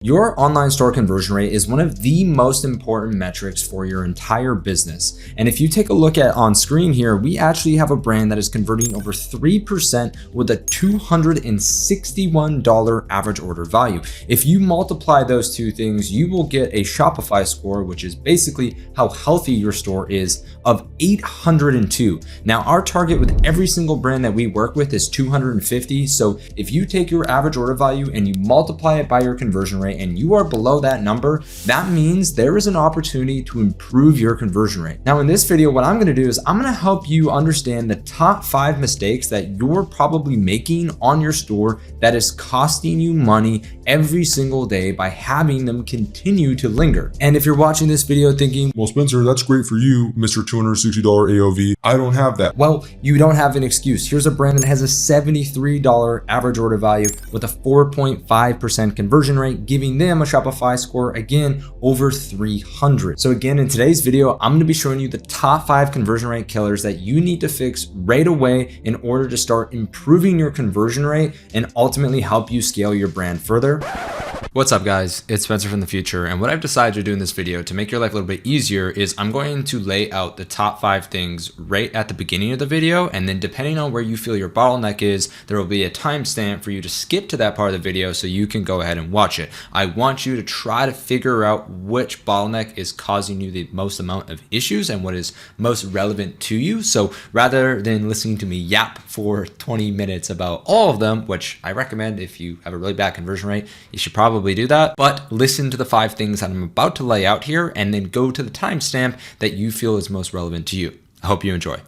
Your online store conversion rate is one of the most important metrics for your entire business. And if you take a look at on screen here, we actually have a brand that is converting over 3% with a $261 average order value. If you multiply those two things, you will get a Shopify score, which is basically how healthy your store is, of 802. Now, our target with every single brand that we work with is 250. So if you take your average order value and you multiply it by your conversion rate, and you are below that number, that means there is an opportunity to improve your conversion rate. Now, in this video, what I'm gonna do is I'm gonna help you understand the top 5 mistakes that you're probably making on your store that is costing you money every single day by having them continue to linger. And if you're watching this video thinking, well, Spencer, that's great for you, Mr. $260 AOV. I don't have that. Well, you don't have an excuse. Here's a brand that has a $73 average order value with a 4.5% conversion rate, giving them a Shopify score, again, over 300. So again, in today's video, I'm gonna be showing you the top 5 conversion rate killers that you need to fix right away in order to start improving your conversion rate and ultimately help you scale your brand further. What's up, guys? It's Spencer from the future, and what I've decided to do in this video to make your life a little bit easier is I'm going to lay out the top 5 things right at the beginning of the video, and then depending on where you feel your bottleneck is, there will be a timestamp for you to skip to that part of the video so you can go ahead and watch it. I want you to try to figure out which bottleneck is causing you the most amount of issues and what is most relevant to you. So rather than listening to me yap for 20 minutes about all of them, which I recommend if you have a really bad conversion rate, you should probably do that, but listen to the 5 things that I'm about to lay out here and then go to the timestamp that you feel is most relevant to you. I hope you enjoy.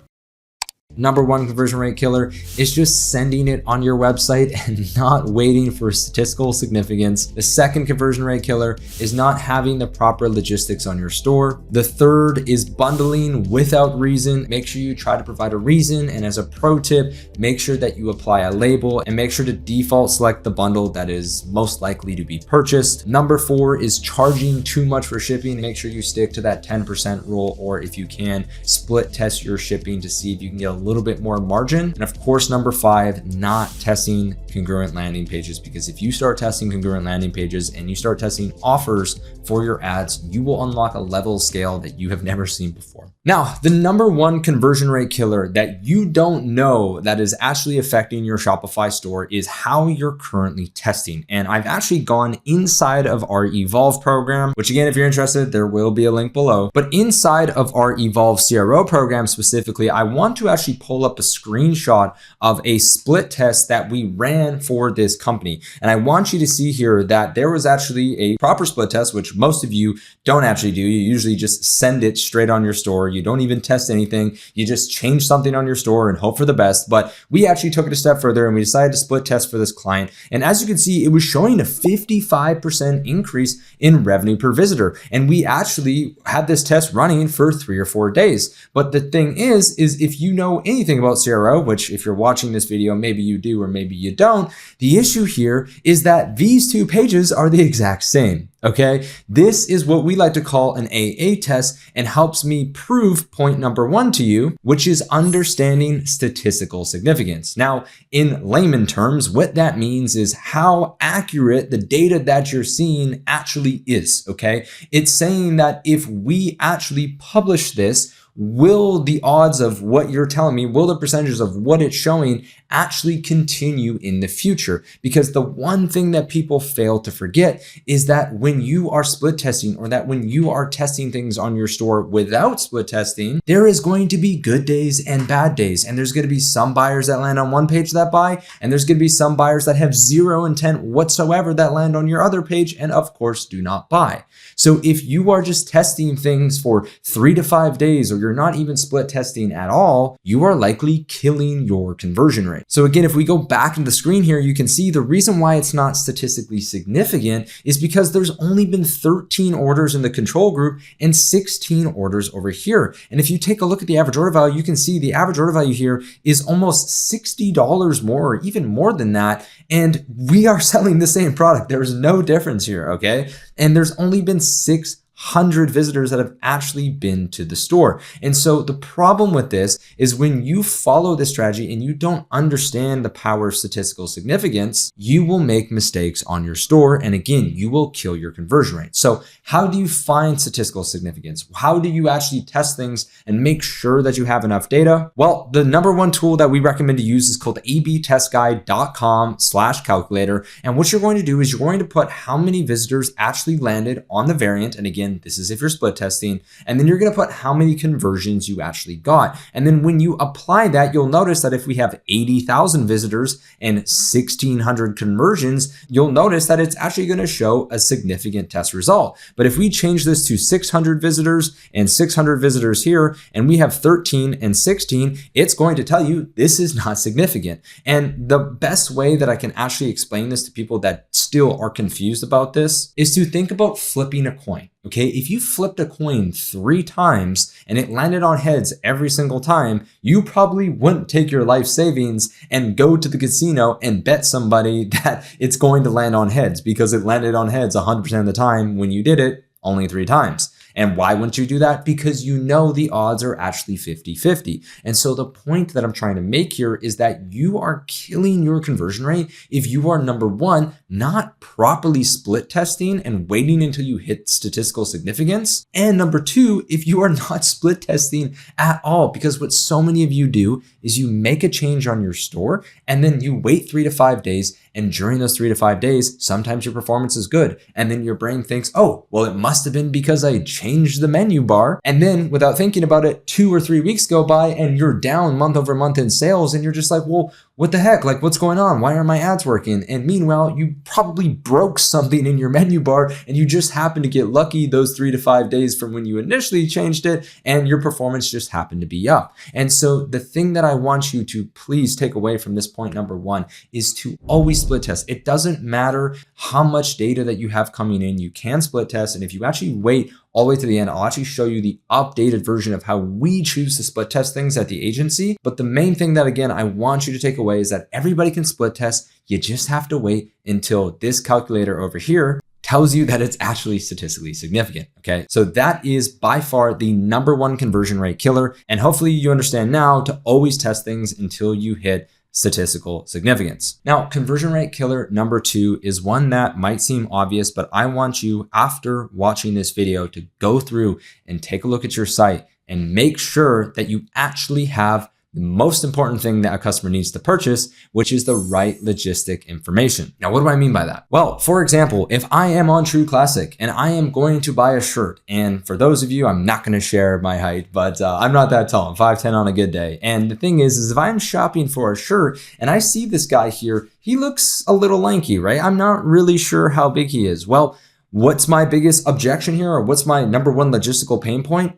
Number 1 conversion rate killer is just sending it on your website and not waiting for statistical significance. The second conversion rate killer is not having the proper logistics on your store. The third is bundling without reason. Make sure you try to provide a reason, and as a pro tip, make sure that you apply a label and make sure to default select the bundle that is most likely to be purchased. Number 4 is charging too much for shipping. Make sure you stick to that 10% rule, or if you can, split test your shipping to see if you can get a little bit more margin. And of course, number 5, not testing congruent landing pages, because if you start testing congruent landing pages and you start testing offers for your ads, you will unlock a level of scale that you have never seen before. Now, the number 1 conversion rate killer that you don't know that is actually affecting your Shopify store is how you're currently testing. And I've actually gone inside of our Evolve program, which again, if you're interested, there will be a link below. But inside of our Evolve CRO program specifically, I want to actually pull up a screenshot of a split test that we ran for this company. And I want you to see here that there was actually a proper split test, which most of you don't actually do. You usually just send it straight on your store. You don't even test anything. You just change something on your store and hope for the best. But we actually took it a step further and we decided to split test for this client. And as you can see, it was showing a 55% increase in revenue per visitor. And we actually had this test running for 3 or 4 days. But the thing is if you know anything about CRO, which if you're watching this video, maybe you do or maybe you don't, the issue here is that these 2 pages are the exact same. Okay, this is what we like to call an AA test and helps me prove point number 1 to you, which is understanding statistical significance. Now, in layman terms, what that means is how accurate the data that you're seeing actually is. Okay, it's saying that if we actually publish this, will the odds of what you're telling me, will the percentages of what it's showing actually continue in the future? Because the one thing that people fail to forget is that when you are split testing, or that when you are testing things on your store without split testing, there is going to be good days and bad days. And there's going to be some buyers that land on one page that buy, and there's going to be some buyers that have zero intent whatsoever that land on your other page and of course do not buy. So if you are just testing things for 3 to 5 days, or you're not even split testing at all, you are likely killing your conversion rate. So again, if we go back into the screen here, you can see the reason why it's not statistically significant is because there's only been 13 orders in the control group and 16 orders over here. And if you take a look at the average order value, you can see the average order value here is almost $60 more, or even more than that. And we are selling the same product. There's no difference here, okay? And there's only been 6 100 visitors that have actually been to the store. And so the problem with this is when you follow this strategy and you don't understand the power of statistical significance, you will make mistakes on your store. And again, you will kill your conversion rate. So how do you find statistical significance? How do you actually test things and make sure that you have enough data? Well, the number one tool that we recommend to use is called abtestguide.com/calculator. And what you're going to do is you're going to put how many visitors actually landed on the variant. And again, this is if you're split testing. And then you're going to put how many conversions you actually got. And then when you apply that, you'll notice that if we have 80,000 visitors and 1,600 conversions, you'll notice that it's actually going to show a significant test result. But if we change this to 600 visitors and 600 visitors here, and we have 13 and 16, it's going to tell you this is not significant. And the best way that I can actually explain this to people that still are confused about this is to think about flipping a coin. Okay, if you flipped a coin 3 times and it landed on heads every single time, you probably wouldn't take your life savings and go to the casino and bet somebody that it's going to land on heads because it landed on heads 100% of the time when you did it only 3 times. And why wouldn't you do that? Because you know the odds are actually 50-50. And so the point that I'm trying to make here is that you are killing your conversion rate if you are, number one, not properly split testing and waiting until you hit statistical significance. And number two, if you are not split testing at all, because what so many of you do is you make a change on your store and then you wait 3 to 5 days. And during those 3 to 5 days, sometimes your performance is good. And then your brain thinks, oh, well, it must have been because I changed the menu bar. And then without thinking about it, 2 or 3 weeks go by and you're down month over month in sales. And you're just like, well, what the heck? Like, what's going on? Why aren't my ads working? And meanwhile, you probably broke something in your menu bar and you just happened to get lucky those 3 to 5 days from when you initially changed it and your performance just happened to be up. And so the thing that I want you to please take away from this point number one is to always split test. It doesn't matter how much data that you have coming in, you can split test. And if you actually wait all the way to the end, I'll actually show you the updated version of how we choose to split test things at the agency. But the main thing that, again, I want you to take away is that everybody can split test. You just have to wait until this calculator over here tells you that it's actually statistically significant. Okay, so that is by far the number one conversion rate killer. And hopefully you understand now to always test things until you hit statistical significance. Now, conversion rate killer number 2 is one that might seem obvious, but I want you, after watching this video, to go through and take a look at your site and make sure that you actually have the most important thing that a customer needs to purchase, which is the right logistic information. Now, what do I mean by that? Well, for example, if I am on True Classic and I am going to buy a shirt, and for those of you, I'm not going to share my height, but I'm not that tall. I'm 5'10" on a good day. And the thing is if I'm shopping for a shirt and I see this guy here, he looks a little lanky, right? I'm not really sure how big he is. Well, what's my biggest objection here, or what's my number one logistical pain point?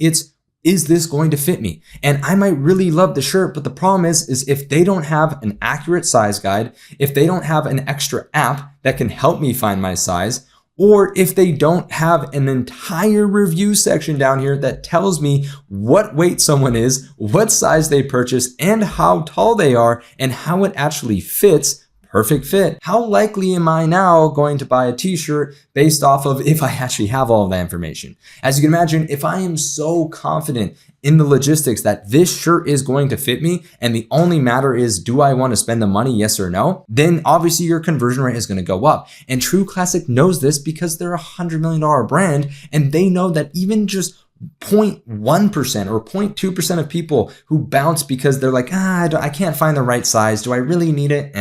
Is this going to fit me? And I might really love the shirt, but the problem is if they don't have an accurate size guide, if they don't have an extra app that can help me find my size, or if they don't have an entire review section down here that tells me what weight someone is, what size they purchase, and how tall they are, and how it actually fits, perfect fit, how likely am I now going to buy a t-shirt based off of if I actually have all of that information? As you can imagine, if I am so confident in the logistics that this shirt is going to fit me and the only matter is, do I want to spend the money, yes or no? Then obviously your conversion rate is going to go up. And True Classic knows this because they're a $100 million brand, and they know that even just 0.1% or 0.2% of people who bounce because they're like, I can't find the right size. Do I really need it?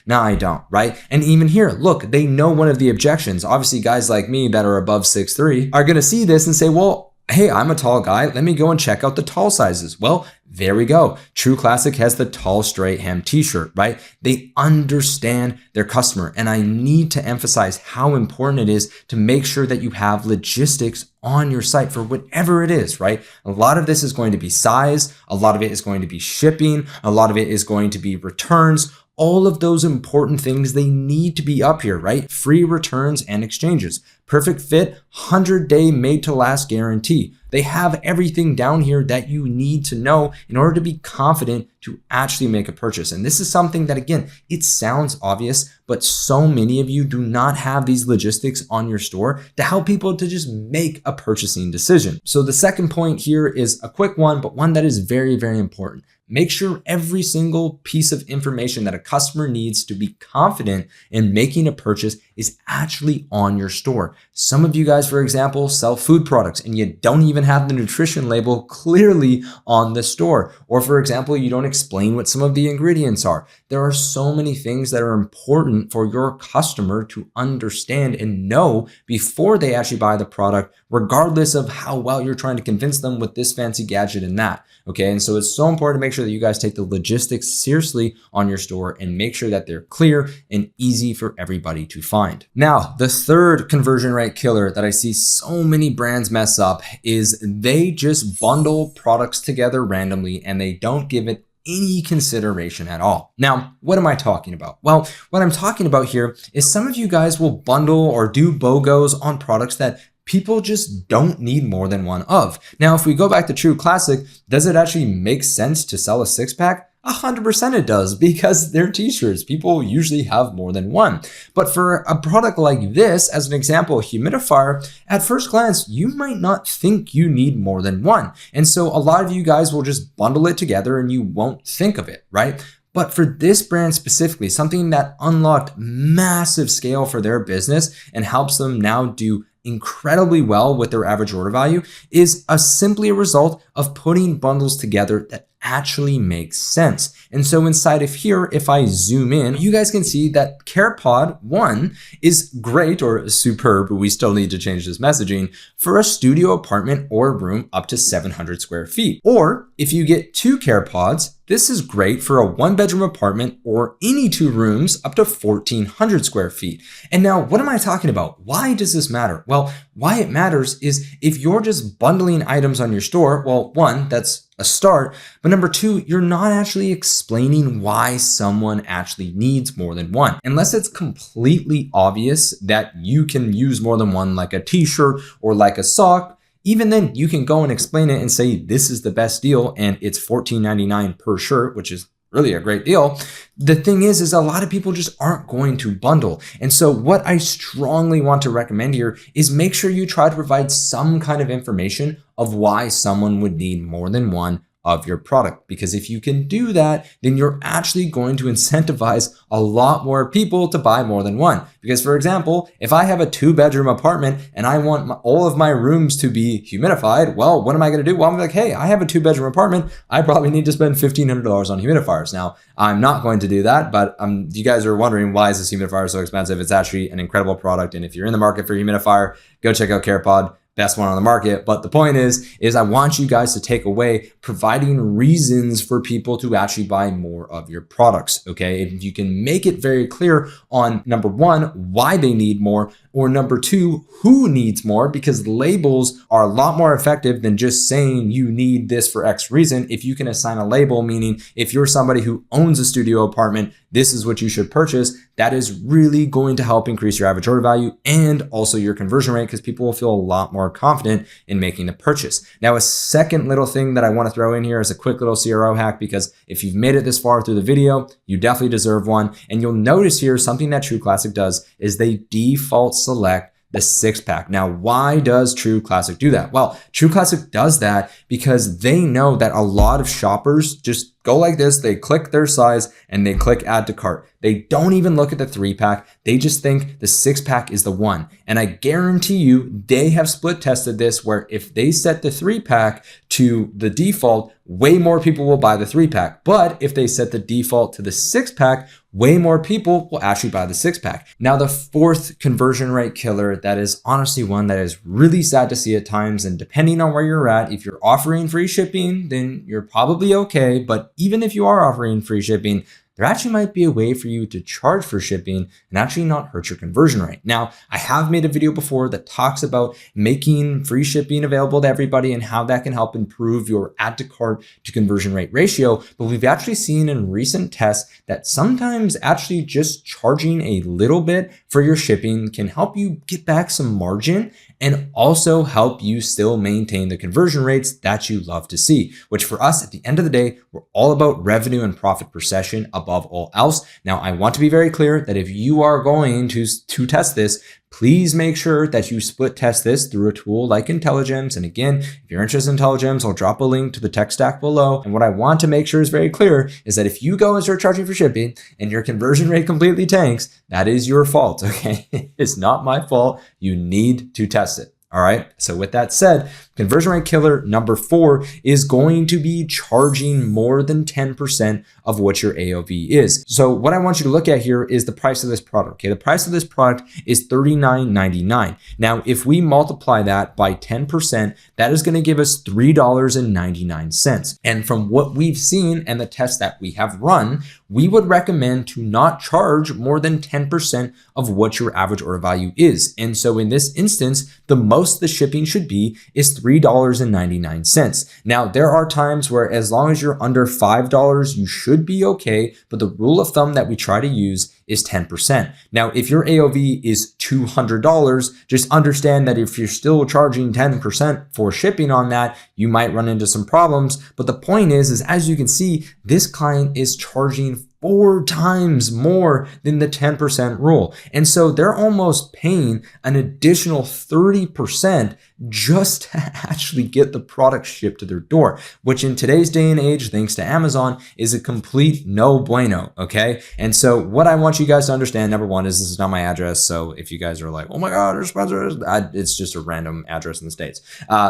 No, I don't, right? And even here, look, they know one of the objections. Obviously, guys like me that are above 6'3" are going to see this and say, well, hey, I'm a tall guy. Let me go and check out the tall sizes. Well, there we go. True Classic has the tall straight hem t-shirt, right? They understand their customer. And I need to emphasize how important it is to make sure that you have logistics on your site for whatever it is, right? A lot of this is going to be size. A lot of it is going to be shipping. A lot of it is going to be returns. all of those important things, they need to be up here, right? Free returns and exchanges, perfect fit, 100-day made to last guarantee. They have everything down here that you need to know in order to be confident to actually make a purchase. And this is something that, again, it sounds obvious, but so many of you do not have these logistics on your store to help people to just make a purchasing decision. So the second point here is a quick one, but one that is very, very important. Make sure every single piece of information that a customer needs to be confident in making a purchase is actually on your store. Some of you guys, for example, sell food products and you don't even have the nutrition label clearly on the store. Or for example, you don't explain what some of the ingredients are. There are so many things that are important for your customer to understand and know before they actually buy the product, regardless of how well you're trying to convince them with this fancy gadget and that. Okay, and so it's so important to make sure that you guys take the logistics seriously on your store and make sure that they're clear and easy for everybody to find. Now, the third conversion rate killer that I see so many brands mess up is they just bundle products together randomly and they don't give it any consideration at all. Now, what am I talking about? Well, what I'm talking about here is some of you guys will bundle or do BOGOs on products that people just don't need more than one of. Now, if we go back to True Classic, does it actually make sense to sell a 6-pack? 100% it does, because they're t-shirts. People usually have more than one. But for a product like this, as an example, a humidifier, at first glance, you might not think you need more than one. And so a lot of you guys will just bundle it together and you won't think of it, right? But for this brand specifically, something that unlocked massive scale for their business and helps them now do incredibly well with their average order value is simply a result of putting bundles together that actually makes sense. And so inside of here, if I zoom in, you guys can see that CarePod 1 is great or superb, but we still need to change this messaging, for a studio apartment or room up to 700 square feet. Or if you get 2 CarePods, this is great for a 1-bedroom apartment or any 2 rooms up to 1,400 square feet. And now, what am I talking about? Why does this matter? Well, why it matters is if you're just bundling items on your store, well, 1, that's a start, but number 2, you're not actually explaining why someone actually needs more than one. Unless it's completely obvious that you can use more than one, like a t-shirt or like a sock, even then you can go and explain it and say, this is the best deal and it's $14.99 per shirt, which is really a great deal. The thing is a lot of people just aren't going to bundle. And so what I strongly want to recommend here is make sure you try to provide some kind of information of why someone would need more than one of your product. Because if you can do that, then you're actually going to incentivize a lot more people to buy more than one. Because for example, if I have a 2-bedroom apartment and I want all of my rooms to be humidified, well, what am I going to do? Well, I'm like, hey, I have a 2-bedroom apartment. I probably need to spend $1,500 on humidifiers. Now, I'm not going to do that, but you guys are wondering, why is this humidifier so expensive? It's actually an incredible product. And if you're in the market for a humidifier, go check out CarePod. Best one on the market. But the point is I want you guys to take away providing reasons for people to actually buy more of your products. Okay. If you can make it very clear on number 1, why they need more, or number 2, who needs more, because labels are a lot more effective than just saying you need this for X reason. If you can assign a label, meaning if you're somebody who owns a studio apartment, this is what you should purchase. That is really going to help increase your average order value and also your conversion rate, because people will feel a lot more confident in making the purchase. Now, a second little thing that I want to throw in here is a quick little CRO hack, because if you've made it this far through the video, you definitely deserve one. And you'll notice here something that True Classic does is they default select the 6-pack. Now, why does True Classic do that? Well, True Classic does that because they know that a lot of shoppers just go like this. They click their size and they click add to cart. They don't even look at the 3-pack. They just think the 6-pack is the one. And I guarantee you they have split tested this, where if they set the 3-pack to the default, way more people will buy the 3-pack. But if they set the default to the 6-pack, way more people will actually buy the 6-pack. Now, the 4th conversion rate killer, that is honestly one that is really sad to see at times. And depending on where you're at, if you're offering free shipping, then you're probably okay. But even if you are offering free shipping, there actually might be a way for you to charge for shipping and actually not hurt your conversion rate. Now, I have made a video before that talks about making free shipping available to everybody and how that can help improve your add to cart to conversion rate ratio. But we've actually seen in recent tests that sometimes actually just charging a little bit for your shipping can help you get back some margin and also help you still maintain the conversion rates that you love to see, which for us at the end of the day, we're all about revenue and profit per session above all else. Now, I want to be very clear that if you are going to test this, please make sure that you split test this through a tool like IntelliGems. And again, if you're interested in IntelliGems, I'll drop a link to the tech stack below. And what I want to make sure is very clear is that if you go and start charging for shipping and your conversion rate completely tanks, that is your fault, okay? It's not my fault. You need to test it. All right. So with that said, conversion rate killer number 4 is going to be charging more than 10% of what your AOV is. So what I want you to look at here is the price of this product. Okay. The price of this product is $39.99. Now, if we multiply that by 10%, that is going to give us $3.99. And from what we've seen and the tests that we have run, we would recommend to not charge more than 10% of what your average order value is. And so in this instance, the most the shipping should be is $3.99. Now, there are times where as long as you're under $5, you should be okay. But the rule of thumb that we try to use is 10%. Now, if your AOV is $200, just understand that if you're still charging 10% for shipping on that, you might run into some problems. But the point is as you can see, this client is charging 4 times more than the 10% rule. And so they're almost paying an additional 30% just to actually get the product shipped to their door, which in today's day and age, thanks to Amazon, is a complete no bueno, okay? And so what I want you guys to understand, number one, is this is not my address. So if you guys are like, oh my God, there's sponsors, it's just a random address in the States.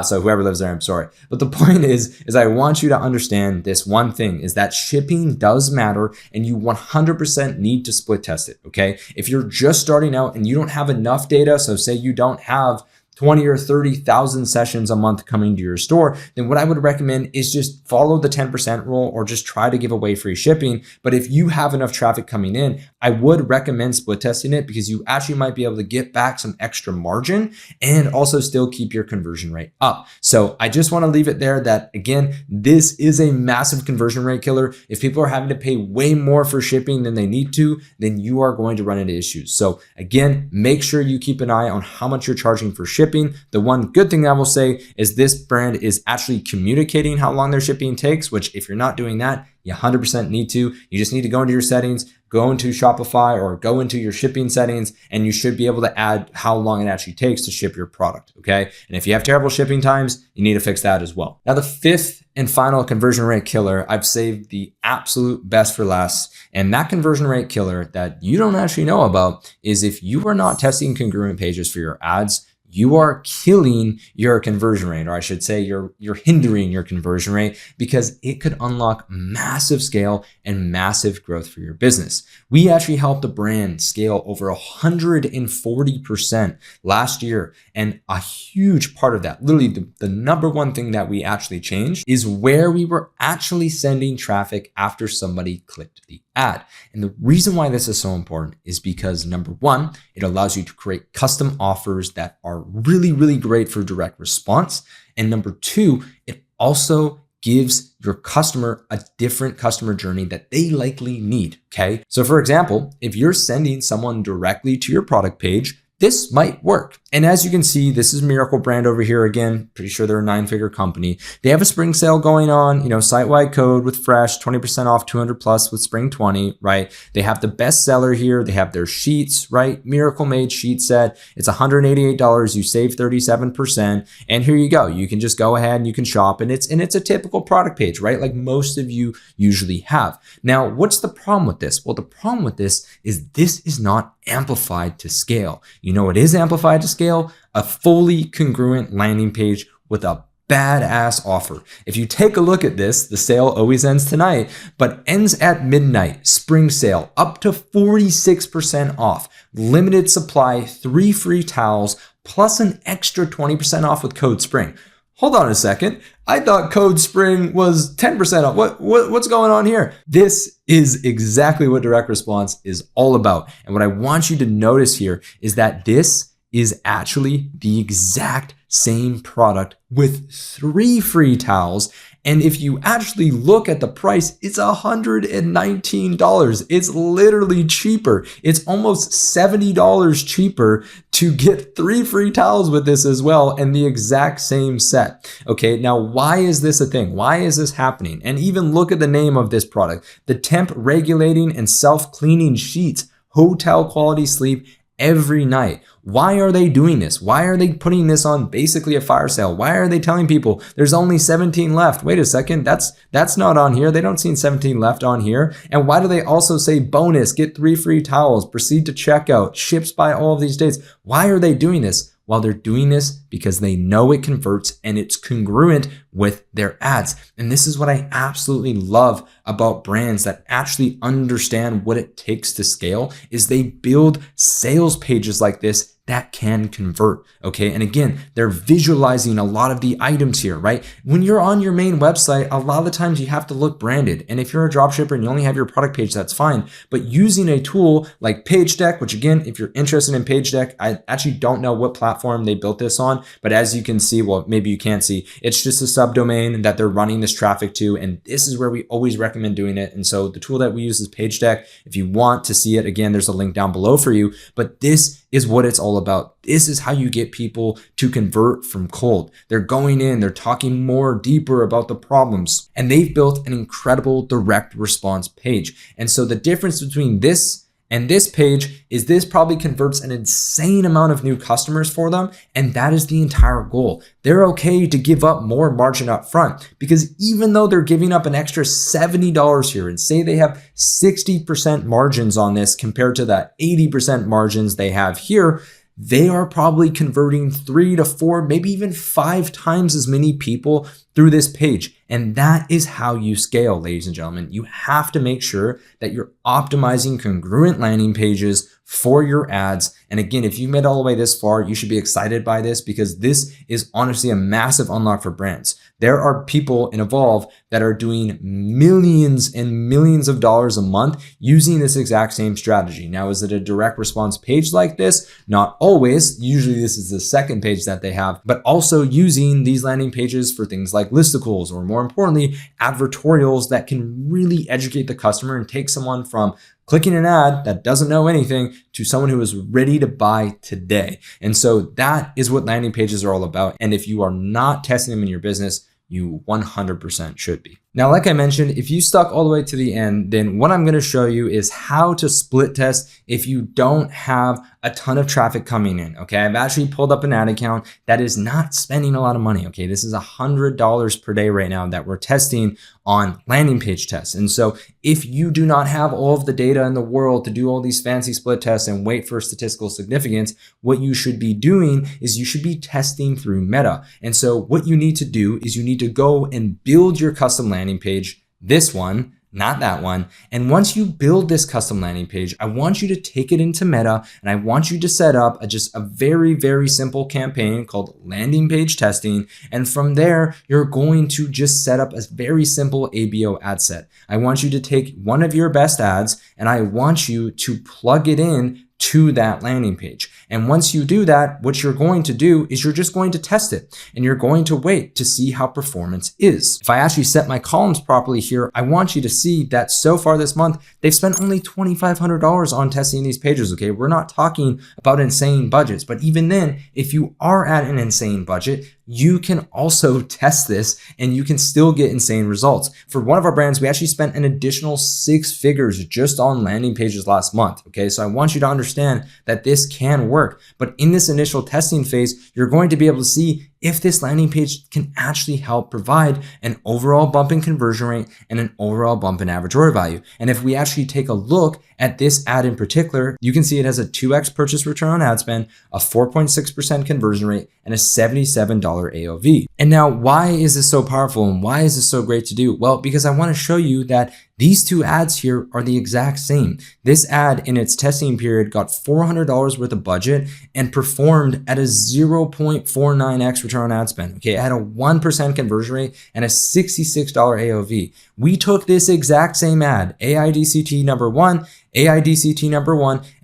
So whoever lives there, I'm sorry. But the point is I want you to understand this one thing is that shipping does matter and you 100% need to split test it, okay? If you're just starting out and you don't have enough data, so say you don't have 20 or 30,000 sessions a month coming to your store, then what I would recommend is just follow the 10% rule or just try to give away free shipping. But if you have enough traffic coming in, I would recommend split testing it because you actually might be able to get back some extra margin and also still keep your conversion rate up. So I just want to leave it there that, again, this is a massive conversion rate killer. If people are having to pay way more for shipping than they need to, then you are going to run into issues. So again, make sure you keep an eye on how much you're charging for shipping. The one good thing I will say is this brand is actually communicating how long their shipping takes, which if you're not doing that, you 100% need to. You just need to go into your settings, go into Shopify or go into your shipping settings, and you should be able to add how long it actually takes to ship your product, okay? And if you have terrible shipping times, you need to fix that as well. Now, the 5th and final conversion rate killer, I've saved the absolute best for last. And that conversion rate killer that you don't actually know about is if you are not testing congruent pages for your ads, you are killing your conversion rate, or I should say you're hindering your conversion rate because it could unlock massive scale and massive growth for your business. We actually helped a brand scale over 140% last year. And a huge part of that, literally the number one thing that we actually changed is where we were actually sending traffic after somebody clicked the ad. And the reason why this is so important is because number one, it allows you to create custom offers that are really, really great for direct response. And number two, it also gives your customer a different customer journey that they likely need, okay? So for example, if you're sending someone directly to your product page, this might work. And as you can see, this is Miracle Brand over here again. Pretty sure they're a 9-figure company. They have a spring sale going on, site-wide code with fresh, 20% off 200 plus with spring 20, right? They have the best seller here. They have their sheets, right? Miracle Made sheet set. It's $188. You save 37%. And here you go. You can just go ahead and you can shop. And it's a typical product page, right? Like most of you usually have. Now, what's the problem with this? Well, the problem with this is not amplified to scale. You know, it is amplified to scale, a fully congruent landing page with a badass offer. If you take a look at this, the sale always ends tonight, but ends at midnight, spring sale, up to 46% off, limited supply, 3 free towels, plus an extra 20% off with code SPRING. hold on a second. I thought code spring was 10% off. What's going on here? This is exactly what direct response is all about. And what I want you to notice here is that this is actually the exact same product with 3 free towels. And if you actually look at the price, it's $119. It's literally cheaper. It's almost $70 cheaper to get 3 free towels with this as well, and the exact same set. Okay, now why is this a thing? Why is this happening? And even look at the name of this product, the temp regulating and self-cleaning sheets, hotel quality sleep every night. Why are they doing this? Why are they putting this on basically a fire sale? Why are they telling people there's only 17 left? Wait a second, that's not on here. They don't see 17 left on here. And why do they also say bonus, get 3 free towels, proceed to checkout, ships by all of these dates? Why are they doing this? Well, they're doing this because they know it converts and it's congruent with their ads. And this is what I absolutely love about brands that actually understand what it takes to scale, is they build sales pages like this that can convert, okay? And again, they're visualizing a lot of the items here, right? When you're on your main website, a lot of the times you have to look branded. And if you're a dropshipper and you only have your product page, that's fine. But using a tool like PageDeck, which again, if you're interested in PageDeck, I actually don't know what platform they built this on, but as you can see, well, maybe you can't see, it's just a subdomain that they're running this traffic to. And this is where we always recommend doing it. And so the tool that we use is PageDeck. If you want to see it, again, there's a link down below for you, but this is what it's all about. This is how you get people to convert from cold. They're going in, they're talking more deeper about the problems, and they've built an incredible direct response page. And so the difference between this and this page is this probably converts an insane amount of new customers for them. And that is the entire goal. They're okay to give up more margin up front, because even though they're giving up an extra $70 here, and say they have 60% margins on this compared to the 80% margins they have here, they are probably converting 3 to 4, maybe even 5 times as many people through this page. And that is how you scale, ladies and gentlemen. You have to make sure that you're optimizing congruent landing pages for your ads. And again, if you made it all the way this far, you should be excited by this, because this is honestly a massive unlock for brands. There are people in Evolve that are doing millions and millions of dollars a month using this exact same strategy. Now, is it a direct response page like this? Not always. Usually this is the second page that they have, but also using these landing pages for things like listicles, or more importantly, advertorials that can really educate the customer and take someone from clicking an ad that doesn't know anything to someone who is ready to buy today. And so that is what landing pages are all about. And if you are not testing them in your business, you 100% should be. Now, like I mentioned, if you stuck all the way to the end, then what I'm going to show you is how to split test if you don't have a ton of traffic coming in. Okay, I've actually pulled up an ad account that is not spending a lot of money. Okay, this is $100 per day right now that we're testing on landing page tests. And so if you do not have all of the data in the world to do all these fancy split tests and wait for statistical significance, what you should be doing is you should be testing through Meta. And so what you need to do is you need to go and build your custom landing page, this one, not that one. And once you build this custom landing page, I want you to take it into Meta, and I want you to set up just a very, very simple campaign called landing page testing. And from there, you're going to just set up a very simple ABO ad set. I want you to take one of your best ads, and I want you to plug it in to that landing page. And once you do that, what you're going to do is you're just going to test it, and you're going to wait to see how performance is. If I actually set my columns properly here, I want you to see that so far this month, they've spent only $2,500 on testing these pages, okay? We're not talking about insane budgets, but even then, if you are at an insane budget, you can also test this and you can still get insane results. For one of our brands, we actually spent an additional 6 figures just on landing pages last month. Okay, so I want you to understand that this can work, but in this initial testing phase, you're going to be able to see if this landing page can actually help provide an overall bump in conversion rate and an overall bump in average order value. And if we actually take a look at this ad in particular, you can see it has a 2x purchase return on ad spend, a 4.6% conversion rate, and a $77 AOV. And now, why is this so powerful and why is this so great to do? Well, because I want to show you that These two ads here are the exact same. This ad in its testing period got $400 worth of budget and performed at a 0.49x return on ad spend. Okay, it had a 1% conversion rate and a $66 AOV. We took this exact same ad, AIDCT number one,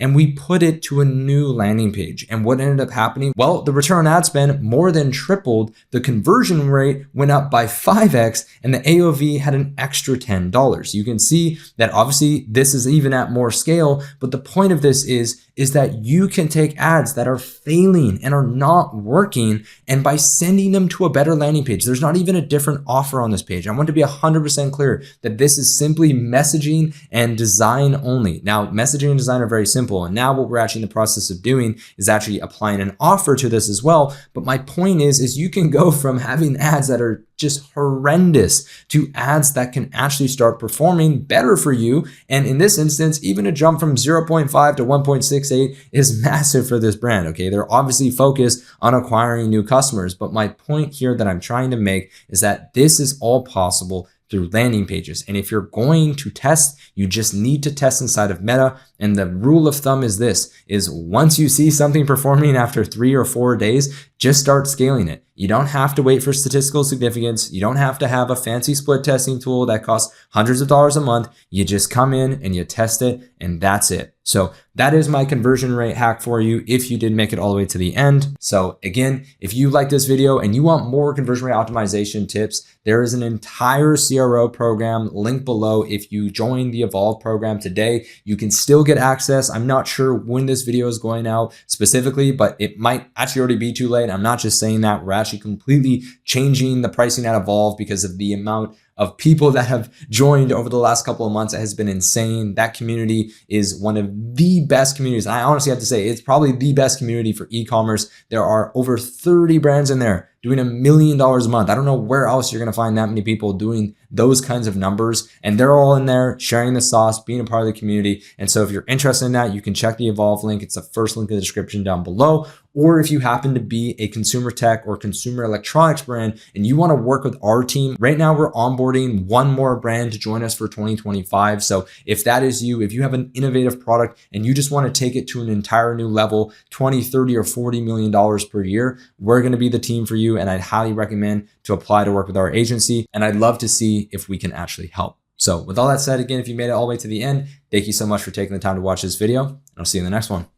and we put it to a new landing page. And what ended up happening? Well, the return on ad spend more than tripled, the conversion rate went up by 5x, and the AOV had an extra $10. You can see that obviously this is even at more scale, but the point of this is that you can take ads that are failing and are not working, and by sending them to a better landing page, there's not even a different offer on this page. I want to be 100% clear that this is simply messaging and design only. Now, messaging and design are very simple, and now what we're actually in the process of doing is actually applying an offer to this as well. But my point is you can go from having ads that are just horrendous to ads that can actually start performing better for you. And in this instance, even a jump from 0.5 to 1.68 is massive for this brand. Okay, they're obviously focused on acquiring new customers, but my point here that I'm trying to make is that this is all possible through landing pages. And if you're going to test, you just need to test inside of Meta. And the rule of thumb is this, is once you see something performing after 3 or 4 days, just start scaling it. You don't have to wait for statistical significance. You don't have to have a fancy split testing tool that costs hundreds of dollars a month. You just come in and you test it, and that's it. So that is my conversion rate hack for you if you did make it all the way to the end. So again, if you like this video and you want more conversion rate optimization tips, there is an entire CRO program linked below. If you join the Evolve program today, you can still get access. I'm not sure when this video is going out specifically, but it might actually already be too late. I'm not just saying that. We're actually completely changing the pricing at Evolve because of the amount of people that have joined over the last couple of months. It has been insane. That community is one of the best communities. I honestly have to say it's probably the best community for e-commerce. There are over 30 brands in there doing $1 million a month. I don't know where else you're going to find that many people doing those kinds of numbers, and they're all in there sharing the sauce, being a part of the community. And so if you're interested in that, you can check the Evolve link. It's the first link in the description down below. Or if you happen to be a consumer tech or consumer electronics brand and you want to work with our team, right now we're onboarding one more brand to join us for 2025. So if that is you, if you have an innovative product and you just want to take it to an entire new level, 20, 30, or $40 million per year, we're going to be the team for you. And I'd highly recommend to apply to work with our agency. And I'd love to see if we can actually help. So with all that said, again, if you made it all the way to the end, thank you so much for taking the time to watch this video. I'll see you in the next one.